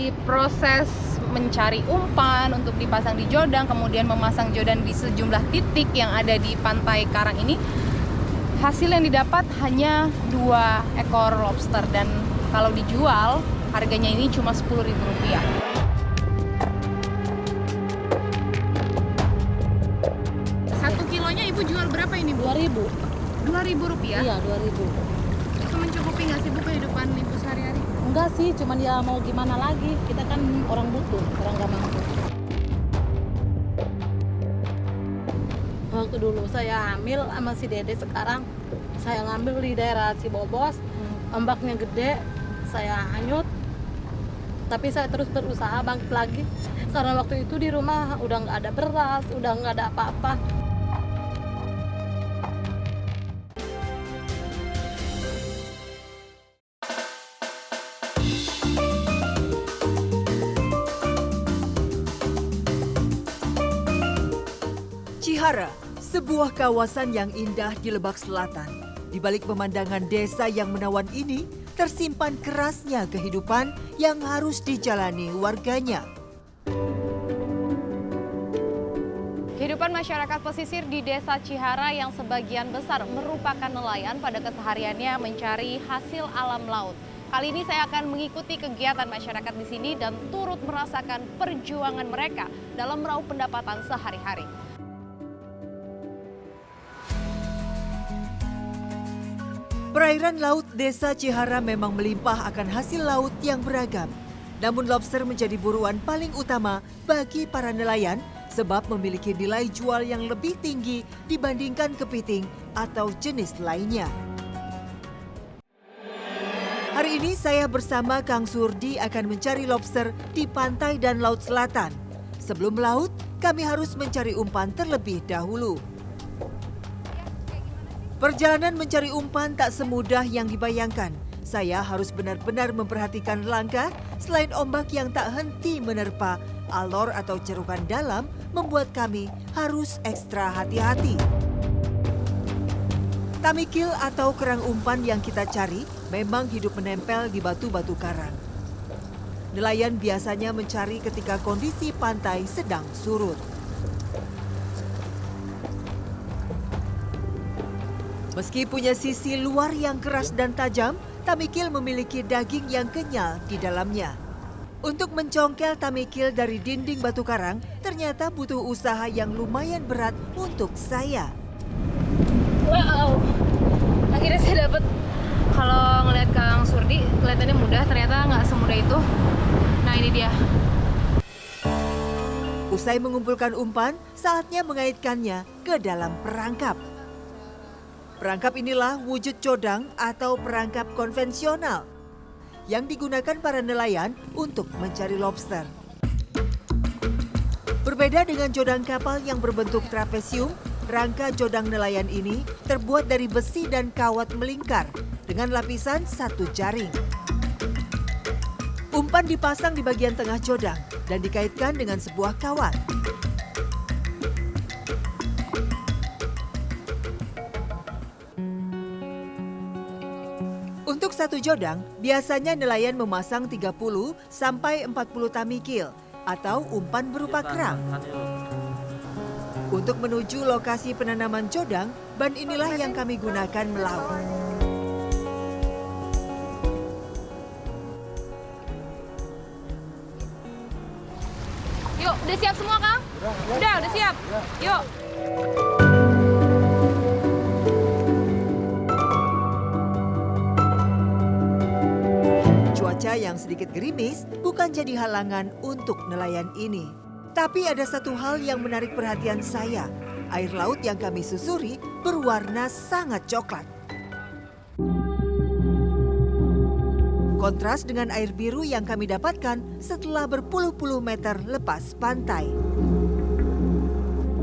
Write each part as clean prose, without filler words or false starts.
dari proses mencari umpan untuk dipasang di jodang, kemudian memasang jodang di sejumlah titik yang ada di pantai Karang ini, hasil yang didapat hanya 2 ekor lobster, dan kalau dijual harganya ini cuma Rp10.000. Satu kilonya Ibu jual berapa ini, Bu? Rp2.000. Rp2.000? Iya, Rp2.000. Itu mencukupi nggak sih, Bu, kehidupan Ibu sehari-hari? Enggak sih, cuman ya mau gimana lagi. Kita kan orang butuh, orang nggak mampu. Waktu dulu saya hamil sama si Dede, sekarang saya ngambil di daerah Cibobos, ombaknya gede, saya hanyut. Tapi saya terus berusaha bangkit lagi. Karena waktu itu di rumah udah nggak ada beras, udah nggak ada apa-apa. Cihara, sebuah kawasan yang indah di Lebak Selatan. Di balik pemandangan desa yang menawan ini, tersimpan kerasnya kehidupan yang harus dijalani warganya. Kehidupan masyarakat pesisir di Desa Cihara yang sebagian besar merupakan nelayan pada kesehariannya mencari hasil alam laut. Kali ini saya akan mengikuti kegiatan masyarakat di sini dan turut merasakan perjuangan mereka dalam meraup pendapatan sehari-hari. Perairan laut Desa Cihara memang melimpah akan hasil laut yang beragam. Namun lobster menjadi buruan paling utama bagi para nelayan sebab memiliki nilai jual yang lebih tinggi dibandingkan kepiting atau jenis lainnya. Hari ini saya bersama Kang Surdi akan mencari lobster di pantai dan laut selatan. Sebelum melaut, kami harus mencari umpan terlebih dahulu. Perjalanan mencari umpan tak semudah yang dibayangkan. Saya harus benar-benar memperhatikan langkah selain ombak yang tak henti menerpa. Alor atau cerukan dalam membuat kami harus ekstra hati-hati. Tamikil atau kerang umpan yang kita cari memang hidup menempel di batu-batu karang. Nelayan biasanya mencari ketika kondisi pantai sedang surut. Meski punya sisi luar yang keras dan tajam, tamikil memiliki daging yang kenyal di dalamnya. Untuk mencongkel tamikil dari dinding batu karang, ternyata butuh usaha yang lumayan berat untuk saya. Wow, akhirnya saya dapat. Kalau ngeliat Kang Surdi, kelihatannya mudah, ternyata nggak semudah itu. Nah, ini dia. Usai mengumpulkan umpan, saatnya mengaitkannya ke dalam perangkap. Perangkap inilah wujud codang atau perangkap konvensional yang digunakan para nelayan untuk mencari lobster. Berbeda dengan codang kapal yang berbentuk trapesium, rangka codang nelayan ini terbuat dari besi dan kawat melingkar dengan lapisan 1 jaring. Umpan dipasang di bagian tengah codang dan dikaitkan dengan sebuah kawat. Untuk 1 jodang, biasanya nelayan memasang 30 sampai 40 tamikil atau umpan berupa kerang. Untuk menuju lokasi penanaman jodang, ban inilah yang kami gunakan melaut. Yuk, udah siap semua, Kang? Udah siap. Yuk. Cuaca yang sedikit gerimis bukan jadi halangan untuk nelayan ini. Tapi ada satu hal yang menarik perhatian saya. Air laut yang kami susuri berwarna sangat coklat. Kontras dengan air biru yang kami dapatkan setelah berpuluh-puluh meter lepas pantai.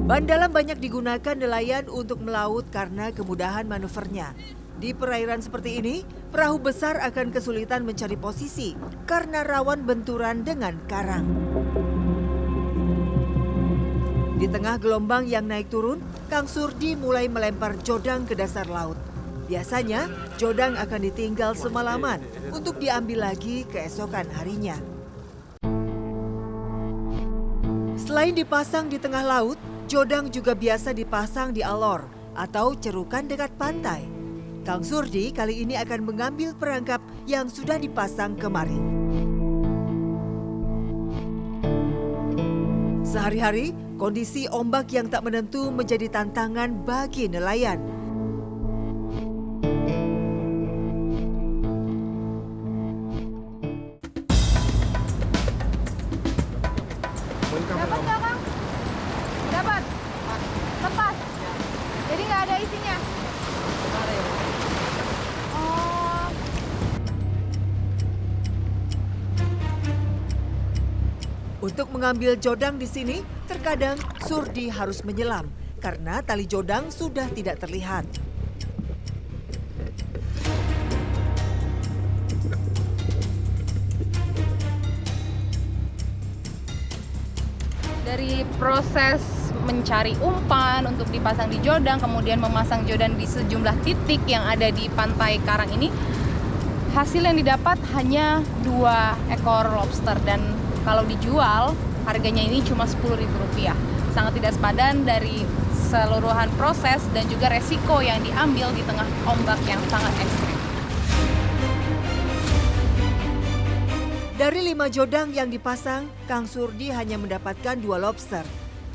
Ban dalam banyak digunakan nelayan untuk melaut karena kemudahan manuvernya. Di perairan seperti ini, perahu besar akan kesulitan mencari posisi karena rawan benturan dengan karang. Di tengah gelombang yang naik turun, Kang Surdi mulai melempar jodang ke dasar laut. Biasanya, jodang akan ditinggal semalaman untuk diambil lagi keesokan harinya. Selain dipasang di tengah laut, jodang juga biasa dipasang di alor atau cerukan dekat pantai. Kang Surdi kali ini akan mengambil perangkap yang sudah dipasang kemarin. Sehari-hari, kondisi ombak yang tak menentu menjadi tantangan bagi nelayan. Dapat nggak, Kang? Dapat? Lepas? Jadi nggak ada isinya? Oh. Untuk mengambil jodang di sini, terkadang Surdi harus menyelam karena tali jodang sudah tidak terlihat. Dari proses mencari umpan untuk dipasang di jodang, kemudian memasang jodang di sejumlah titik yang ada di pantai Karang ini, hasil yang didapat hanya 2 ekor lobster dan kalau dijual harganya ini cuma Rp10.000. Sangat tidak sepadan dari keseluruhan proses dan juga resiko yang diambil di tengah ombak yang sangat ekstrim. Dari 5 jodang yang dipasang, Kang Surdi hanya mendapatkan 2 lobster.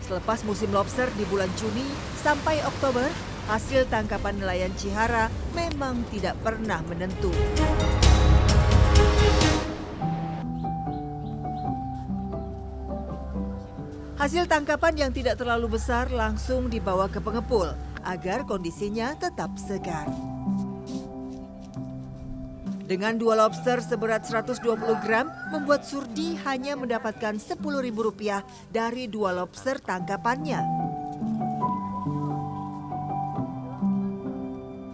Selepas musim lobster di bulan Juni sampai Oktober, hasil tangkapan nelayan Cihara memang tidak pernah menentu. Hasil tangkapan yang tidak terlalu besar langsung dibawa ke pengepul agar kondisinya tetap segar. Dengan 2 lobster seberat 120 gram, membuat Surdi hanya mendapatkan Rp10.000 dari 2 lobster tangkapannya.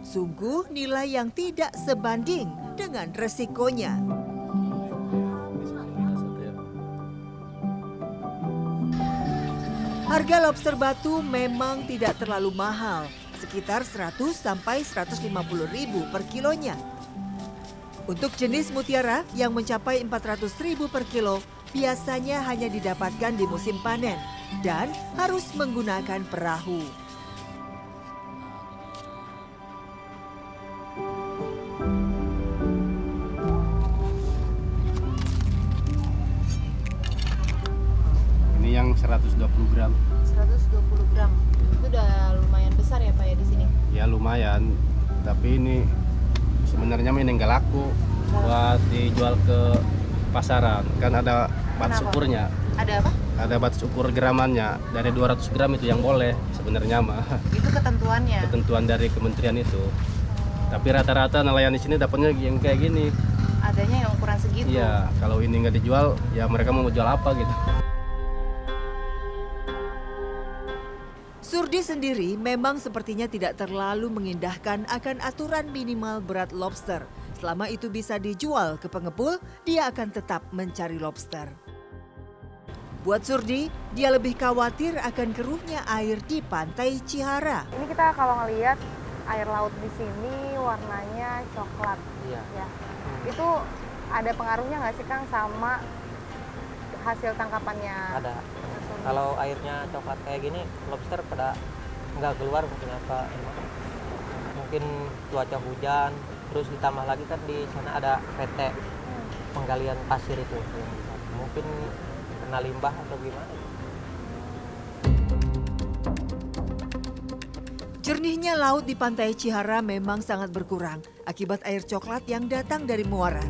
Sungguh nilai yang tidak sebanding dengan resikonya. Harga lobster batu memang tidak terlalu mahal, sekitar 100 sampai 150.000 per kilonya. Untuk jenis mutiara yang mencapai 400.000 per kilo, biasanya hanya didapatkan di musim panen dan harus menggunakan perahu. Ini yang 120 gram. 120 gram. Itu udah lumayan besar ya Pak ya di sini? Ya lumayan, tapi ini sebenarnya ini nggak laku buat dijual ke pasaran. Kan ada batas Kenapa? ukurnya. Ada apa? Ada batas ukur gramannya. Dari 200 gram itu yang boleh sebenarnya mah. Itu ketentuannya. Ketentuan dari kementerian itu. Tapi rata-rata nelayan di sini dapatnya yang kayak gini. Adanya yang ukuran segitu. Iya, kalau ini nggak dijual, ya mereka mau jual apa gitu. Surdi sendiri memang sepertinya tidak terlalu mengindahkan akan aturan minimal berat lobster. Selama itu bisa dijual ke pengepul, dia akan tetap mencari lobster. Buat Surdi, dia lebih khawatir akan keruhnya air di pantai Cihara. Ini kita kalau ngelihat air laut di sini warnanya coklat. Iya. Ya. Itu ada pengaruhnya nggak sih Kang sama hasil tangkapannya? Ada. Kalau airnya coklat kayak gini, lobster pada nggak keluar mungkin apa emang. Mungkin cuaca hujan, terus ditambah lagi kan di sana ada PT penggalian pasir itu. Mungkin kena limbah atau gimana. Jernihnya laut di pantai Cihara memang sangat berkurang akibat air coklat yang datang dari muara.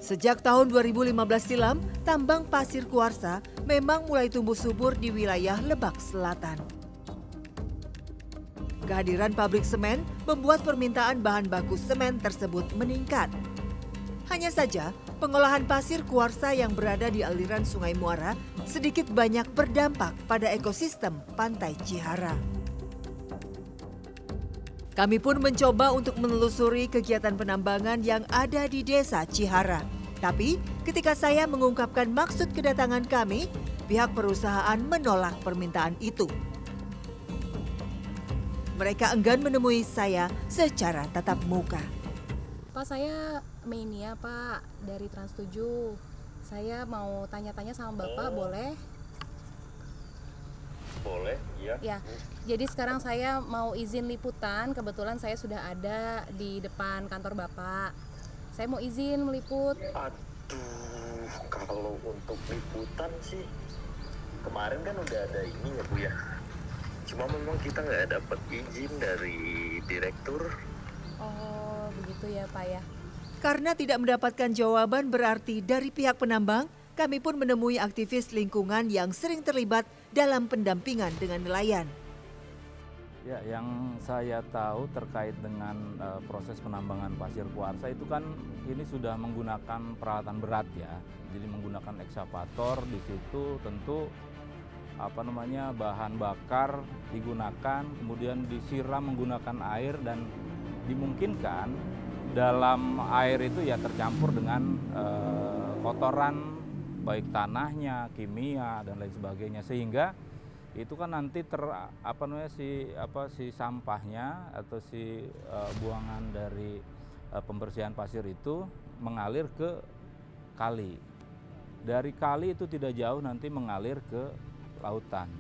Sejak tahun 2015 silam, tambang pasir kuarsa memang mulai tumbuh subur di wilayah Lebak Selatan. Kehadiran pabrik semen membuat permintaan bahan baku semen tersebut meningkat. Hanya saja, pengolahan pasir kuarsa yang berada di aliran Sungai Muara sedikit banyak berdampak pada ekosistem pantai Cihara. Kami pun mencoba untuk menelusuri kegiatan penambangan yang ada di desa Cihara. Tapi ketika saya mengungkapkan maksud kedatangan kami, pihak perusahaan menolak permintaan itu. Mereka enggan menemui saya secara tatap muka. Pak, saya Mania Pak, dari Trans 7. Saya mau tanya-tanya sama Bapak, boleh? Boleh, iya. Ya, jadi sekarang saya mau izin liputan, kebetulan saya sudah ada di depan kantor Bapak. Saya mau izin meliput. Aduh, kalau untuk liputan sih, kemarin kan udah ada ini ya Bu ya. Cuma memang kita nggak dapat izin dari direktur. Oh, begitu ya Pak ya. Karena tidak mendapatkan jawaban berarti dari pihak penambang, kami pun menemui aktivis lingkungan yang sering terlibat dalam pendampingan dengan nelayan. Ya, yang saya tahu terkait dengan proses penambangan pasir kuarsa itu kan ini sudah menggunakan peralatan berat ya. Jadi menggunakan ekskavator, di situ tentu bahan bakar digunakan, kemudian disiram menggunakan air dan dimungkinkan dalam air itu ya tercampur dengan kotoran baik tanahnya, kimia dan lain sebagainya, sehingga itu kan nanti si sampahnya atau si buangan dari pembersihan pasir itu mengalir ke kali. Dari kali itu tidak jauh nanti mengalir ke lautan.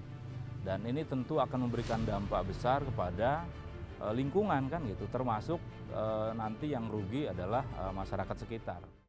Dan ini tentu akan memberikan dampak besar kepada lingkungan kan gitu, termasuk nanti yang rugi adalah masyarakat sekitar.